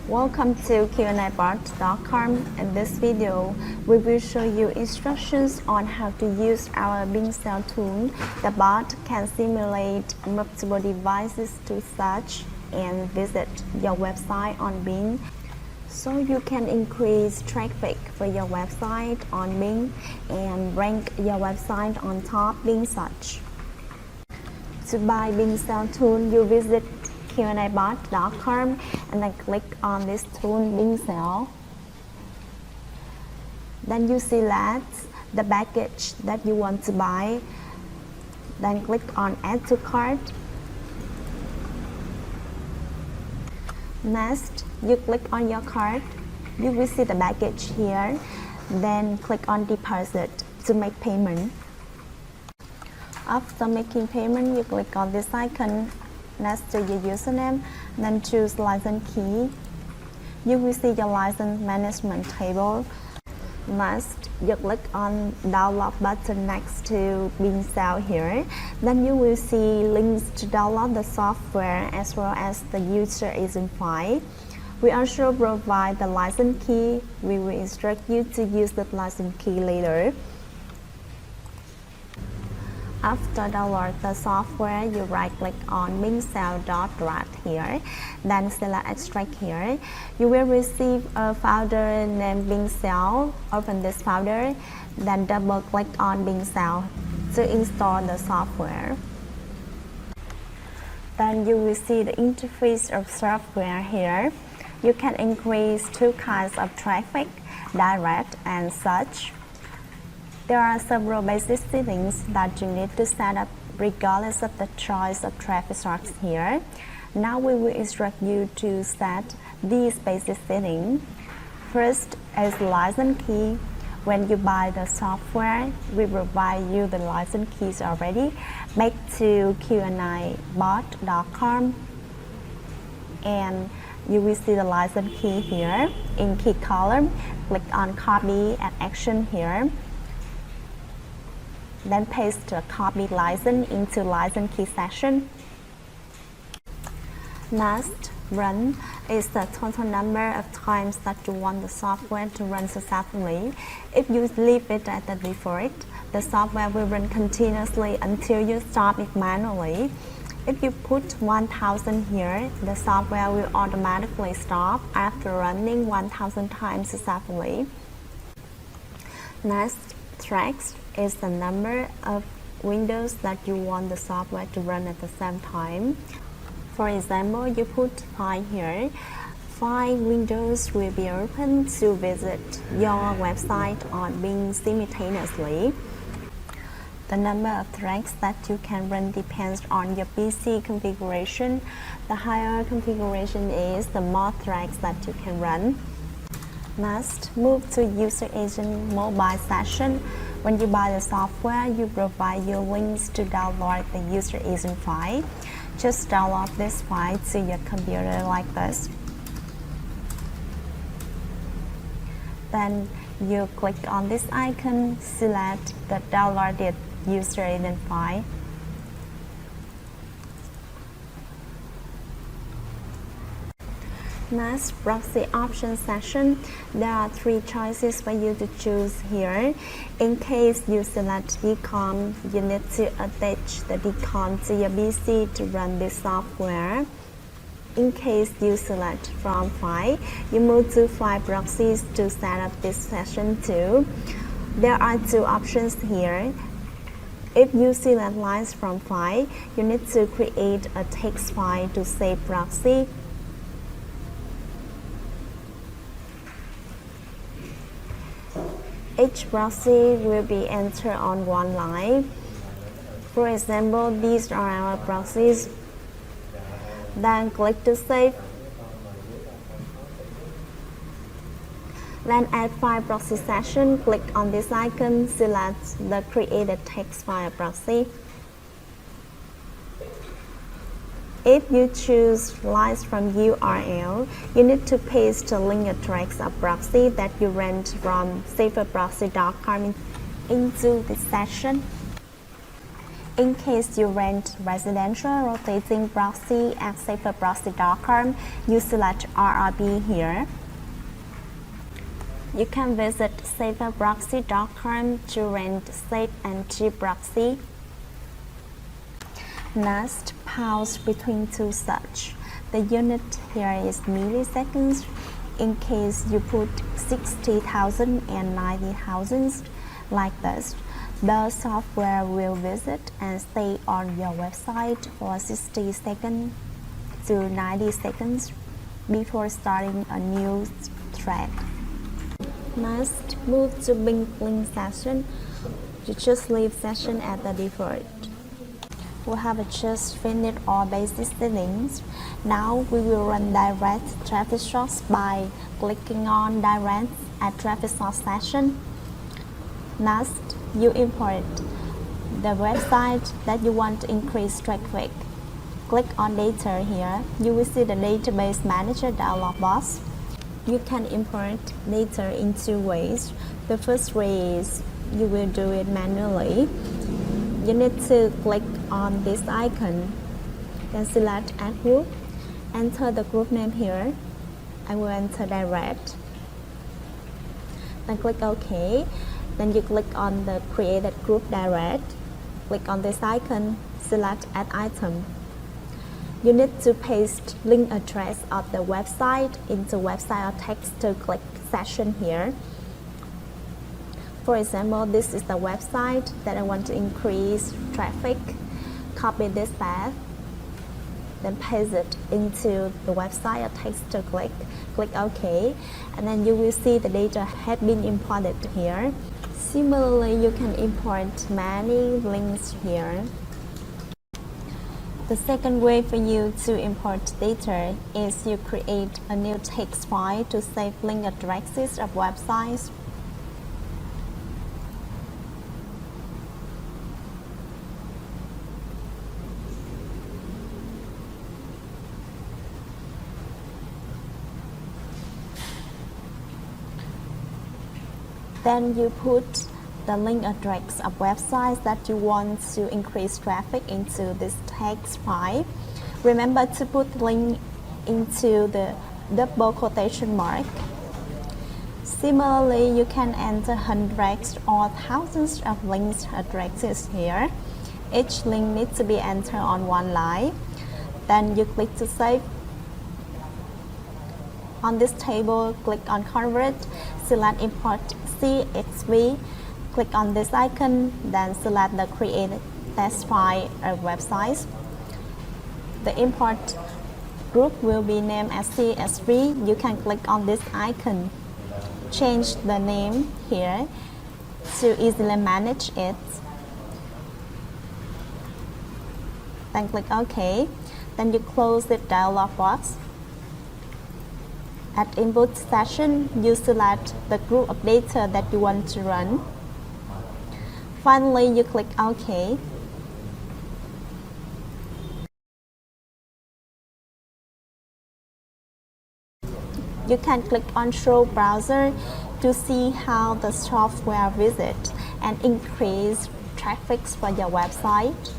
Welcome to Dcom. In this video, we will show you instructions on how to use our Seo Tool. The bot can simulate multiple devices to search and visit your website on Bing. So you can increase traffic for your website on Bing and rank your website on top Bing search. To buy Seo Tool, you visit Dcom and then click on this tool Seo. Then you select the package that you want to buy. Then click on Add to Cart. Next, you click on your cart. You will see the package here. Then click on Deposit to make payment. After making payment, you click on this icon next to your username, then choose license key. You will see your license management table. Next, you click on download button next to Seo here. Then you will see links to download the software as well as the user agent file. We also provide the license key. We will instruct you to use the license key later. After download the software, you right-click on Seo.rat here, then select Extract here. You will receive a folder named Seo. Open this folder, then double-click on Seo to install the software. Then you will see the interface of software here. You can increase two kinds of traffic, direct and search. There are several basic settings that you need to set up regardless of the choice of traffic source here. Now we will instruct you to set these basic settings. First is license key. When you buy the software, we provide you the license keys already. Back to Dcom and you will see the license key here. In key column, click on Copy and Action here. Then paste the copied license into license key section. Next, run is the total number of times that you want the software to run successfully. If you leave it at the default, the software will run continuously until you stop it manually. If you put 1000 here, the software will automatically stop after running 1000 times successfully. Next, tracks is the number of windows that you want the software to run at the same time. For example, you put 5 here. 5 windows will be open to visit your website on Bing simultaneously. The number of tracks that you can run depends on your PC configuration. The higher configuration is, the more tracks that you can run. Next, move to user agent mobile section. When you buy the software, you provide your links to download the user agent file. Just download this file to your computer like this. Then you click on this icon, select the downloaded user agent file. Next, proxy option section. There are 3 choices for you to choose here. In case you select Dcom, you need to attach the Dcom to your PC to run this software. In case you select from file, you move to file proxies to set up this session too. There are 2 options here. If you select lines from file, you need to create a text file to save proxy. Each proxy will be entered on one line. For example, these are our proxies. Then click to save. Then add file proxy session. Click on this icon, select the created text file proxy. If you choose lines from URL, you need to paste the link address of proxy that you rent from saferproxy.com into this section. In case you rent residential rotating proxy at saferproxy.com, you select RRB here. You can visit saferproxy.com to rent safe and cheap proxy. Next, pause between two search. The unit here is milliseconds. In case you put 60,000 and 90,000 like this, the software will visit and stay on your website for 60 seconds to 90 seconds before starting a new thread. Next, move to Bing link session. You just leave session at the default. We have just finished all basic settings. Now we will run direct traffic source by clicking on direct at traffic source session. Next, you import the website that you want to increase traffic. Click on data here. You will see the database manager dialog box. You can import data in two ways. The first way is you will do it manually. You need to click on this icon, then select add group, enter the group name here. I will enter direct. Then click OK. Then you click on the created group direct. Click on this icon, select add item. You need to paste link address of the website into website or text to click session here. For example, this is the website that I want to increase traffic. Copy this path, then paste it into the website or text to click. Click OK, and then you will see the data had been imported here. Similarly, you can import many links here. The second way for you to import data is you create a new text file to save link addresses of websites. Then you put the link address of websites that you want to increase traffic into this text file. Remember to put link into the double quotation mark. Similarly, you can enter hundreds or thousands of link addresses here. Each link needs to be entered on one line. Then you click to save. On this table, click on Convert, select Import CSV, click on this icon, then select the Create Test File of websites. The import group will be named as CSV. You can click on this icon, change the name here to easily manage it. Then click OK. Then you close the dialog box. At input session, you select the group of data that you want to run. Finally, you click OK. You can click on Show Browser to see how the software visits and increase traffic for your website.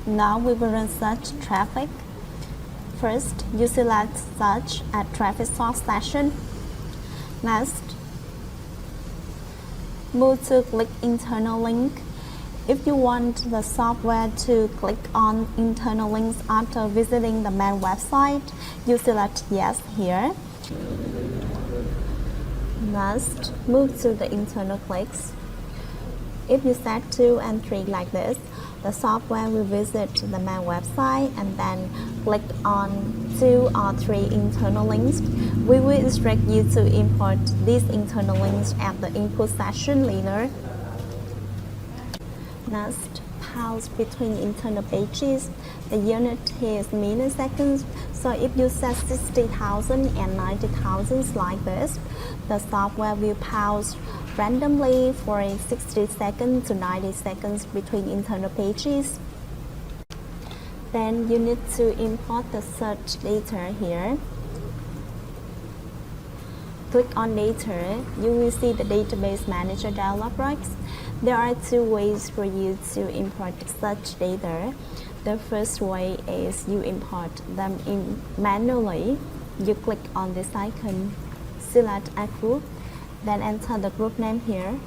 Now we will run search traffic. First, you select search at traffic source session. Next, move to click internal link. If you want the software to click on internal links after visiting the main website, you select yes here. Next, move to the internal clicks. If you set 2 and 3 like this, the software will visit the main website and then click on 2 or 3 internal links. We will instruct you to import these internal links at the input session later. Next, pause between internal pages. The unit here is milliseconds, so if you set 60,000 and 90,000 like this, the software will pause randomly for 60 seconds to 90 seconds between internal pages. Then you need to import the search data here. Click on data, you will see the database manager dialog box. There are 2 ways for you to import search data. The first way is you import them in manually. You click on this icon, select Add Group, then enter the group name here.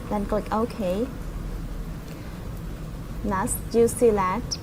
Then click OK. Next, you select